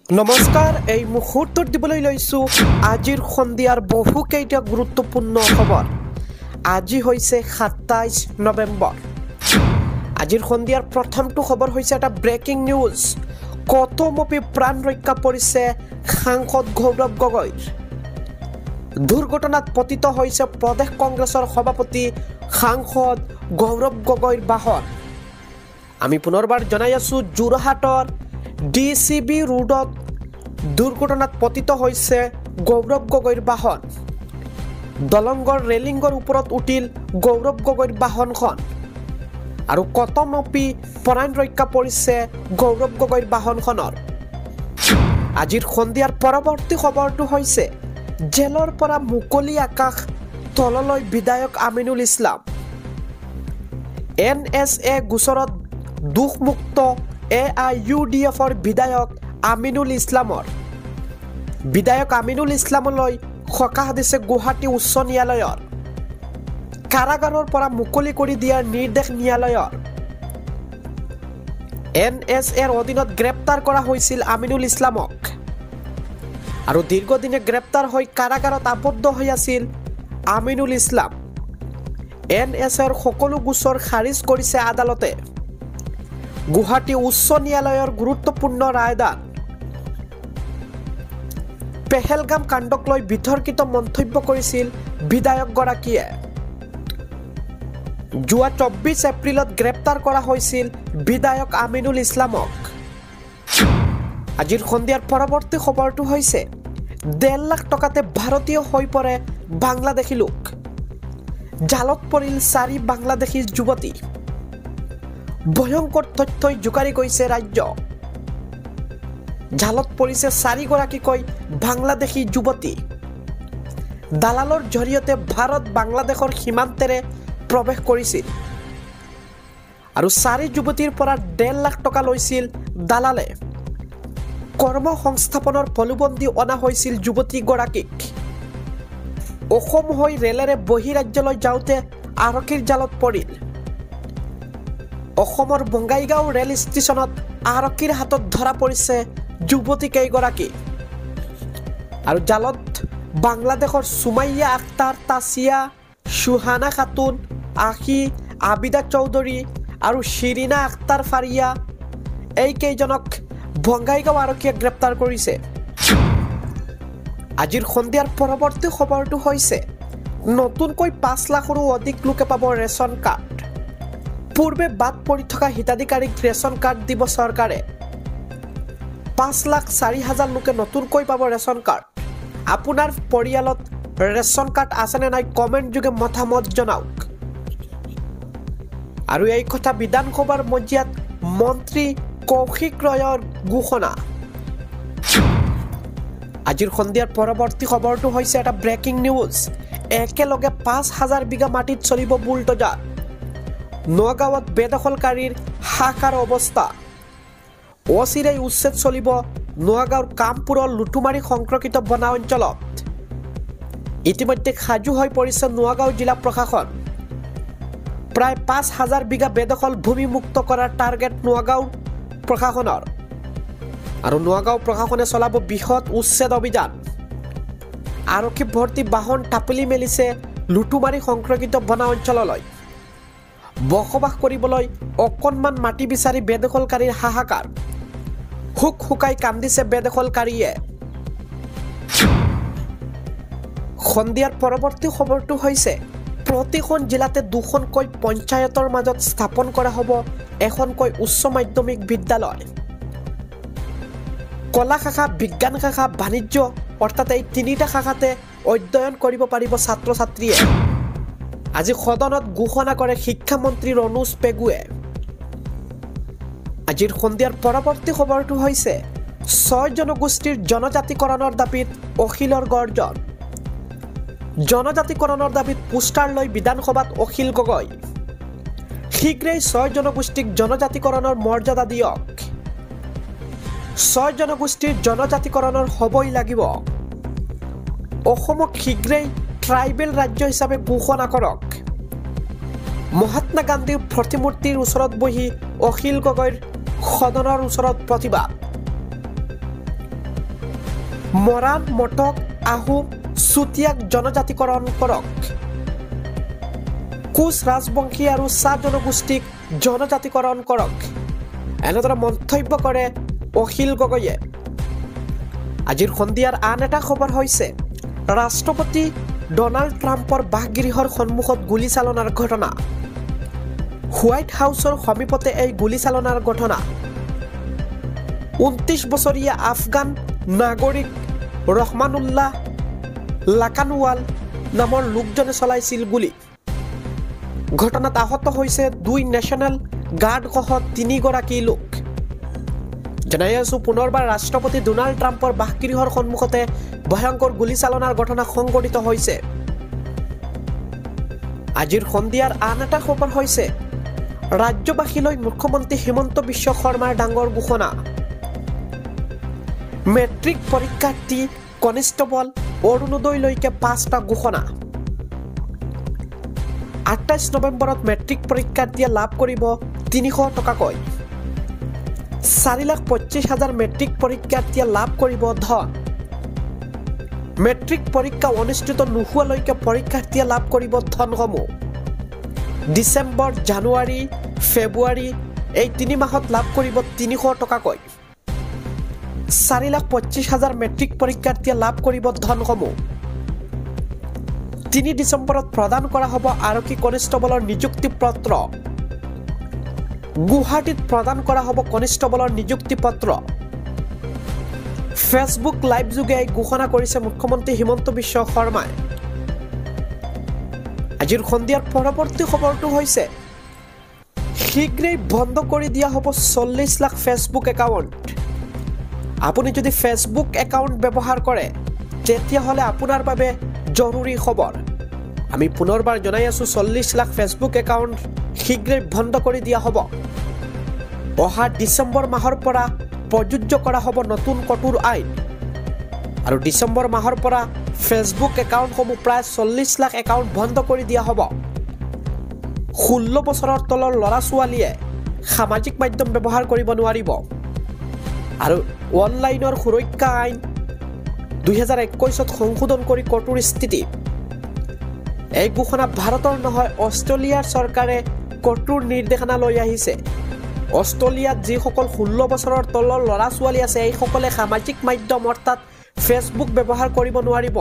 নমস্কাৰ এই মুহূৰ্তত দিবলৈ লৈছো আজিৰ সন্ধিয়াৰ বহুকেইটা গুৰুত্বপূৰ্ণ খবৰ আজি হৈছে ২৭ নৱেম্বৰ আজিৰ সন্ধিয়াৰ প্ৰথমটো খবৰ হৈছে এটা ব্ৰেকিং নিউজ কতমপি প্ৰাণ ৰক্ষা পৰিছে সাংসদ গৌৰৱ গগৈৰ দুৰ্ঘটনাত পতিত হৈছে প্ৰদেশ কংগ্ৰেছৰ সভাপতি সাংসদ গৌৰৱ গগৈৰ বাহন আমি পুনৰবাৰ জনাই আছো যোৰহাটৰ ডিসিবি ৰোডত দুৰ্ঘটনাত পতিত হৈছে গৌৰৱ গগৈৰ বাহন দলংগৰ ৰেলিংৰ ওপৰত উঠিল গৌৰৱ গগৈৰ বাহনখন আৰু কতমপি প্ৰাণ ৰক্ষা পৰিছে গৌৰৱ গগৈৰ বাহনখনৰ আজিৰ সন্ধিয়াৰ পৰৱৰ্তী খবৰটো হৈছে জেলৰ পৰা মুকলি আকাশ তললৈ বিধায়ক আমিনুল ইছলাম NSA গোচৰত দুখমুক্ত AIUDFৰ বিধায়ক আমিনুল ইছলামলৈ সকাহ দিছে গুৱাহাটী উচ্চ ন্যায়ালয়ৰ কাৰাগাৰৰ পৰা মুকলি কৰি দিয়াৰ নিৰ্দেশ ন্যায়ালয়ৰ NSAৰ অধীনত গ্ৰেপ্তাৰ কৰা হৈছিল আমিনুল ইছলামক আৰু দীৰ্ঘদিনে গ্ৰেপ্তাৰ হৈ কাৰাগাৰত আবদ্ধ হৈ আছিল আমিনুল ইছলাম NSAৰ সকলো গোচৰ খাৰিজ কৰিছে আদালতে গুৱাহাটী উচ্চ ন্যায়ালয়ৰ গুৰুত্বপূৰ্ণ ৰায়দান পেহেলগাম কাণ্ডক লৈ বিতৰ্কিত মন্তব্য কৰিছিল বিধায়কগৰাকীয়ে যোৱা 24 এপ্ৰিলত গ্ৰেপ্তাৰ কৰা হৈছিল বিধায়ক আমিনুল ইছলামক আজিৰ সন্ধিয়াৰ পৰৱৰ্তী খবৰটো হৈছে 1.5 লাখ টকাতে ভাৰতীয় হৈ পৰে বাংলাদেশী লোক জালত পৰিল 4 বাংলাদেশী যুৱতী ভয়ংকৰ তথ্যই জোকাৰি গৈছে ৰাজ্য জালত পৰিছে 4 গৰাকীকৈ বাংলাদেশী যুৱতী দালালৰ জৰিয়তে ভাৰত বাংলাদেশৰ সীমান্তেৰে প্ৰৱেশ কৰিছিল আৰু 4 যুৱতীৰ পৰা 1.5 লাখ টকা লৈছিল দালালে কৰ্মসংস্থাপনৰ প্ৰলোভন অনা হৈছিল যুৱতী গৰাকীক অসম হৈ ৰেলেৰে বহিৰাজ্যলৈ যাওঁতে আৰক্ষীৰ জালত পৰিল অসমৰ বঙাইগাঁও ৰেল ষ্টেচনত আৰক্ষীৰ হাতত ধৰা পৰিছে যুৱতী কেইগৰাকী আৰু জালত বাংলাদেশৰ সুমাইয়া আখতাৰ তাছিয়া সুহানা খাতুন আখি আবিদা চৌধুৰী আৰু শিৰিনা আখতাৰ ফাৰিয়া এই কেইজনক বঙাইগাঁও আৰক্ষীয়ে গ্ৰেপ্তাৰ কৰিছে আজিৰ সন্ধিয়াৰ পৰৱৰ্তী খবৰটো হৈছে নতুনকৈ 5 লাখৰো অধিক লোকে পাব ৰেচন কাৰ্ড পূৰ্বে বাদ পৰি থকা হিতাধিকাৰীক ৰেচন কাৰ্ড দিব চৰকাৰে 5,04,000 লোকে নতুনকৈ পাব ৰেচন কাৰ্ড আপোনাৰ পৰিয়ালত ৰেচন কাৰ্ড আছে নে নাই কমেন্ট যোগে মতামত জনাওক আৰু এই কথা বিধানসভাৰ মজিয়াত মন্ত্ৰী কৌশিক ৰয়ৰ ঘোষণা আজিৰ সন্ধিয়াৰ পৰৱৰ্তী খবৰটো হৈছে এটা ব্ৰেকিং নিউজ একেলগে 5,000 বিঘা মাটিত চলিব বুলডোজাৰ নগাঁৱত বেদখলকাৰীৰ হাহাকাৰ অৱস্থা অচিৰেই উচ্ছেদ চলিব নগাঁৱৰ কামপুৰৰ লুটুমাৰী সংৰক্ষিত বনা অঞ্চলত ইতিমধ্যে সাজু হৈ পৰিছে নগাঁও জিলা প্ৰশাসন প্ৰায় 5,000 বিঘা বেদখল ভূমি মুক্ত কৰাৰ টাৰ্গেট নগাঁও প্ৰশাসনৰ আৰু নগাঁও প্ৰশাসনে চলাব বৃহৎ উচ্ছেদ অভিযান আৰক্ষী ভৰ্তি বাহন টাপলি মেলিছে লুটুমাৰী সংৰক্ষিত বনা অঞ্চললৈ বসবাস কৰিবলৈ অকণমান মাটি বিচাৰি বেদখলকাৰীৰ হাহাকাৰ হুক হুকাই কান্দিছে বেদখলকাৰীয়ে সন্ধিয়াৰ পৰৱৰ্তী খবৰটো হৈছে প্ৰতিখন জিলাতে 2খনকৈ পঞ্চায়তৰ মাজত স্থাপন কৰা হ'ব এখনকৈ উচ্চ মাধ্যমিক বিদ্যালয় কলা শাখা বিজ্ঞান শাখা বাণিজ্য অৰ্থাৎ এই 3টা শাখাতে অধ্যয়ন কৰিব পাৰিব ছাত্ৰ ছাত্ৰীয়ে আজি সদনত ঘোষণা কৰে শিক্ষামন্ত্ৰী ৰণোজ পেগুৱে আজিৰ সন্ধিয়াৰ পৰৱৰ্তী খবৰটো হৈছে 6 জনগোষ্ঠীৰ জনজাতিকৰণৰ দাবীত অখিলৰ গৰ্জন জনজাতিকৰণৰ দাবীত পোষ্টাৰ লৈ বিধানসভাত অখিল গগৈ শীঘ্ৰেই 6 জনগোষ্ঠীক জনজাতিকৰণৰ মৰ্যাদা দিয়ক 6 জনগোষ্ঠীৰ জনজাতিকৰণৰ হ'বই লাগিব অসমক শীঘ্ৰেই ট্ৰাইবেল ৰাজ্য হিচাপে ঘোষণা কৰক মহাত্মা গান্ধীৰ প্ৰতিমূৰ্তিৰ ওচৰত বহি অখিল গগৈৰ সদনৰ ওচৰত প্ৰতিবাদ মৰাণ মটক আহোম চুতীয়াক জনজাতিকৰণ কৰক কোচ ৰাজবংশী আৰু চাহ জনগোষ্ঠীক জনজাতিকৰণ কৰক এনেদৰে মন্তব্য কৰে অখিল গগৈয়ে আজিৰ সন্ধিয়াৰ আন এটা খবৰ হৈছে ৰাষ্ট্ৰপতি ডনাল্ড ট্ৰাম্পৰ বাসগৃহৰ সন্মুখত গুলীচালনাৰ ঘটনা হোৱাইট হাউচৰ সমীপতে এই গুলীচালনাৰ ঘটনা 29 বছৰীয়া আফগান নাগৰিক ৰহমানুল্লাহ লাকানৱাল নামৰ লোকজনে চলাইছিল গুলী ঘটনাত আহত হৈছে 2 নেশ্যনেল গাৰ্ডসহ 3 গৰাকী লোক জনাই আছো পুনৰবাৰ ৰাষ্ট্ৰপতি ডনাল্ড ট্ৰাম্পৰ বাসগৃহৰ সন্মুখতে ভয়ংকৰ গুলীচালনাৰ ঘটনা সংঘটিত হৈছে আজিৰ সন্ধিয়াৰ আন এটা খবৰ হৈছে ৰাজ্যবাসীলৈ মুখ্যমন্ত্ৰী হিমন্ত বিশ্ব শৰ্মাৰ ডাঙৰ ঘোষণা মেট্ৰিক পৰীক্ষাৰ্থী কনিষ্টেবল অৰুণোদয়লৈকে 5টা ঘোষণা 28 নৱেম্বৰত মেট্ৰিক পৰীক্ষাৰ্থীয়ে লাভ কৰিব 300 টকাকৈ 4,25,000 মেট্ৰিক পৰীক্ষাৰ্থীয়ে লাভ কৰিব ধন মেট্ৰিক পৰীক্ষা অনুষ্ঠিত নোহোৱালৈকে পৰীক্ষাৰ্থীয়ে লাভ কৰিব ধনসমূহ ডিচেম্বৰ জানুৱাৰী ফেব্ৰুৱাৰী এই 3 মাহত লাভ কৰিব 300 টকাকৈ 4,25,000 মেট্ৰিক পৰীক্ষাৰ্থীয়ে লাভ কৰিব ধনসমূহ 3 ডিচেম্বৰত প্ৰদান কৰা হ'ব আৰক্ষী কনিষ্টেবলৰ নিযুক্তি পত্ৰ গুৱাহাটীত প্ৰদান কৰা হ'ব কনিষ্টেবলৰ নিযুক্তি পত্ৰ ফেচবুক লাইভ যোগে ঘোষণা কৰিছে মুখ্যমন্ত্ৰী হিমন্ত বিশ্ব শৰ্মাই আজিৰ সন্ধিয়াৰ পৰৱৰ্তী খবৰটো হৈছে শীঘ্ৰেই বন্ধ কৰি দিয়া হ'ব 40 লাখ ফেচবুক একাউণ্ট আপুনি যদি ফেচবুক একাউণ্ট ব্যৱহাৰ কৰে তেতিয়াহ'লে আপোনাৰ বাবে জৰুৰী খবৰ আমি পুনৰবাৰ জনাই আছো 40 লাখ ফেচবুক একাউণ্ট শীঘ্ৰেই বন্ধ কৰি দিয়া হ'ব অহা ডিচেম্বৰ মাহৰ পৰা প্ৰযোজ্য কৰা হ'ব নতুন কঠোৰ আইন আৰু ডিচেম্বৰ মাহৰ পৰা ফেচবুক একাউণ্টসমূহ প্ৰায় 40 লাখ একাউণ্ট বন্ধ কৰি দিয়া হ'ব 16 বছৰৰ তলৰ ল'ৰা ছোৱালীয়ে সামাজিক মাধ্যম ব্যৱহাৰ কৰিব নোৱাৰিব আৰু অনলাইনৰ সুৰক্ষা আইন 2021ত সংশোধন কৰি কঠোৰ স্থিতি এই ঘোষণা ভাৰতৰ নহয় অষ্ট্ৰেলিয়াৰ চৰকাৰে কঠোৰ নিৰ্দেশনা লৈ আহিছে অষ্ট্ৰেলিয়াত যিসকল 16 বছৰৰ তলৰ ল'ৰা ছোৱালী আছে এইসকলে সামাজিক মাধ্যম অৰ্থাৎ ফেচবুক ব্যৱহাৰ কৰিব নোৱাৰিব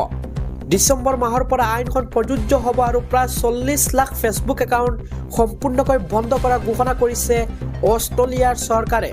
ডিচেম্বৰ মাহৰ পৰা আইনখন প্ৰযোজ্য হ'ব আৰু প্ৰায় 40 লাখ ফেচবুক একাউণ্ট সম্পূৰ্ণকৈ বন্ধ কৰা ঘোষণা কৰিছে অষ্ট্ৰেলিয়াৰ চৰকাৰে